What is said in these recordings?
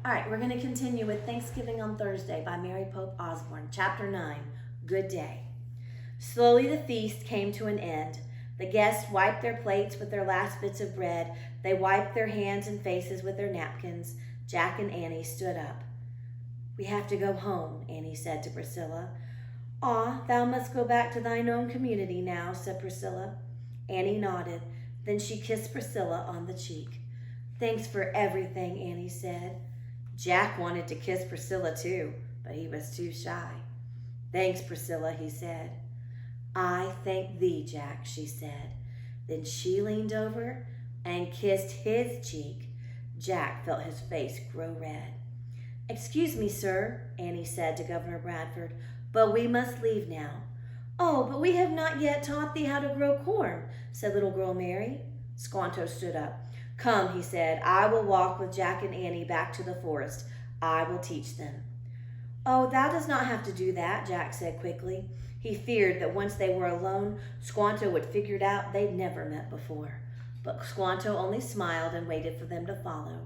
All right, we're going to continue with Thanksgiving on Thursday by Mary Pope Osborne, Chapter 9, Good Day. Slowly the feast came to an end. The guests wiped their plates with their last bits of bread. They wiped their hands and faces with their napkins. Jack and Annie stood up. "We have to go home," Annie said to Priscilla. "Ah, thou must go back to thine own community now," said Priscilla. Annie nodded. Then she kissed Priscilla on the cheek. "Thanks for everything," Annie said. Jack wanted to kiss Priscilla too, but he was too shy. "Thanks, Priscilla," he said. "I thank thee, Jack," she said. Then she leaned over and kissed his cheek. Jack felt his face grow red. "Excuse me, sir," Annie said to Governor Bradford, "but we must leave now." "Oh, but we have not yet taught thee how to grow corn," said little girl Mary. Squanto stood up. "Come," he said, "I will walk with Jack and Annie back to the forest. I will teach them." "Oh, thou dost not have to do that," Jack said quickly. He feared that once they were alone, Squanto would figure it out they'd never met before. But Squanto only smiled and waited for them to follow.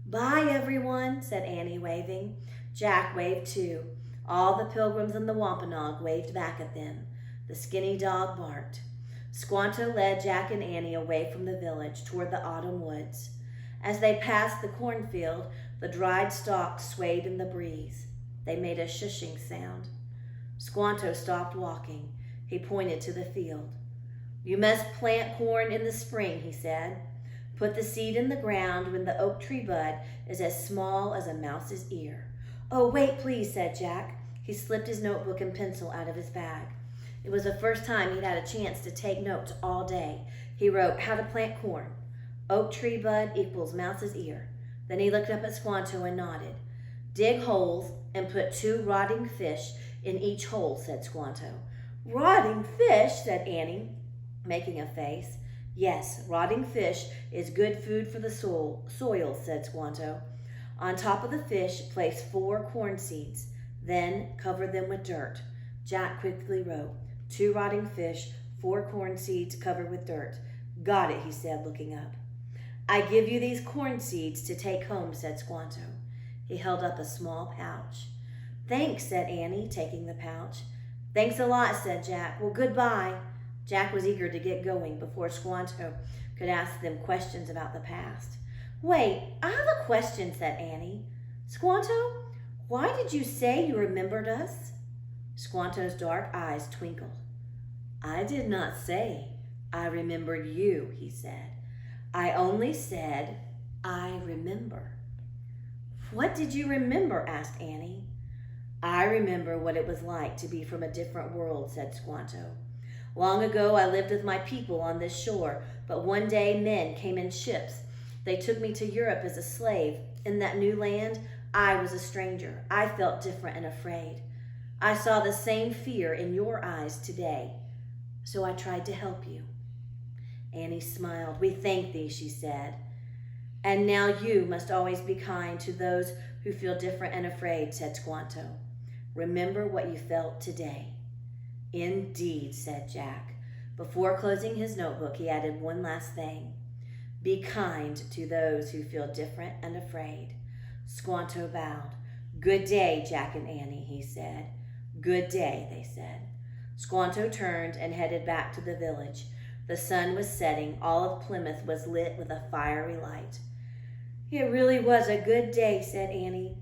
"Bye, everyone," said Annie, waving. Jack waved too. All the pilgrims in the Wampanoag waved back at them. The skinny dog barked. Squanto led Jack and Annie away from the village toward the autumn woods. As they passed the cornfield, the dried stalks swayed in the breeze. They made a shushing sound. Squanto stopped walking. He pointed to the field. "You must plant corn in the spring," he said. "Put the seed in the ground when the oak tree bud is as small as a mouse's ear." "Oh, wait, please," said Jack. He slipped his notebook and pencil out of his bag. It was the first time he'd had a chance to take notes all day. He wrote, "How to plant corn. Oak tree bud equals mouse's ear." Then he looked up at Squanto and nodded. "Dig holes and put 2 rotting fish in each hole," said Squanto. "Rotting fish?" said Annie, making a face. "Yes, rotting fish is good food for the soil, said Squanto. On top of the fish, place 4 corn seeds. Then cover them with dirt." Jack quickly wrote, 2 rotting fish, 4 corn seeds covered with dirt. "Got it," he said, looking up. "I give you these corn seeds to take home," said Squanto. He held up a small pouch. "Thanks," said Annie, taking the pouch. "Thanks a lot," said Jack. "Well, goodbye." Jack was eager to get going before Squanto could ask them questions about the past. "Wait, I have a question," said Annie. "Squanto, why did you say you remembered us?" Squanto's dark eyes twinkled. "I did not say I remembered you," he said. "I only said I remember." "What did you remember?" asked Annie. "I remember what it was like to be from a different world," said Squanto. "Long ago I lived with my people on this shore, but one day men came in ships. They took me to Europe as a slave. In that new land, I was a stranger. I felt different and afraid. I saw the same fear in your eyes today, so I tried to help you." Annie smiled. "We thank thee," she said. "And now you must always be kind to those who feel different and afraid," said Squanto. "Remember what you felt today." "Indeed," said Jack. Before closing his notebook, he added one last thing. "Be kind to those who feel different and afraid." Squanto bowed. "Good day, Jack and Annie," he said. "Good day," they said. Squanto turned and headed back to the village. The sun was setting. All of Plymouth was lit with a fiery light. "It really was a good day," said Annie.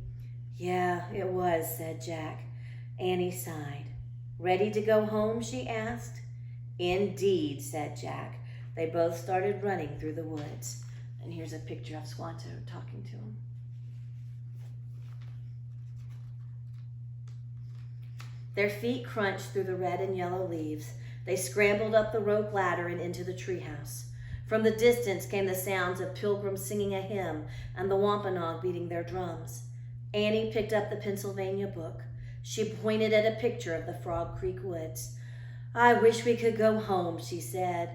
"Yeah, it was," said Jack. Annie sighed. "Ready to go home?" she asked. "Indeed," said Jack. They both started running through the woods. And here's a picture of Squanto talking to him. Their feet crunched through the red and yellow leaves. They scrambled up the rope ladder and into the treehouse. From the distance came the sounds of pilgrims singing a hymn and the Wampanoag beating their drums. Annie picked up the Pennsylvania book. She pointed at a picture of the Frog Creek woods. "I wish we could go home," she said.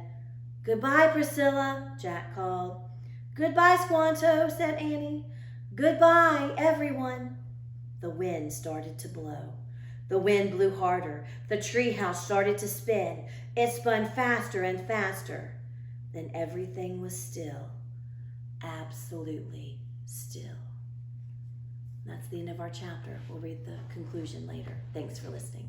"Goodbye, Priscilla," Jack called. "Goodbye, Squanto," said Annie. "Goodbye, everyone." The wind started to blow. The wind blew harder. The treehouse started to spin. It spun faster and faster. Then everything was still. Absolutely still. That's the end of our chapter. We'll read the conclusion later. Thanks for listening.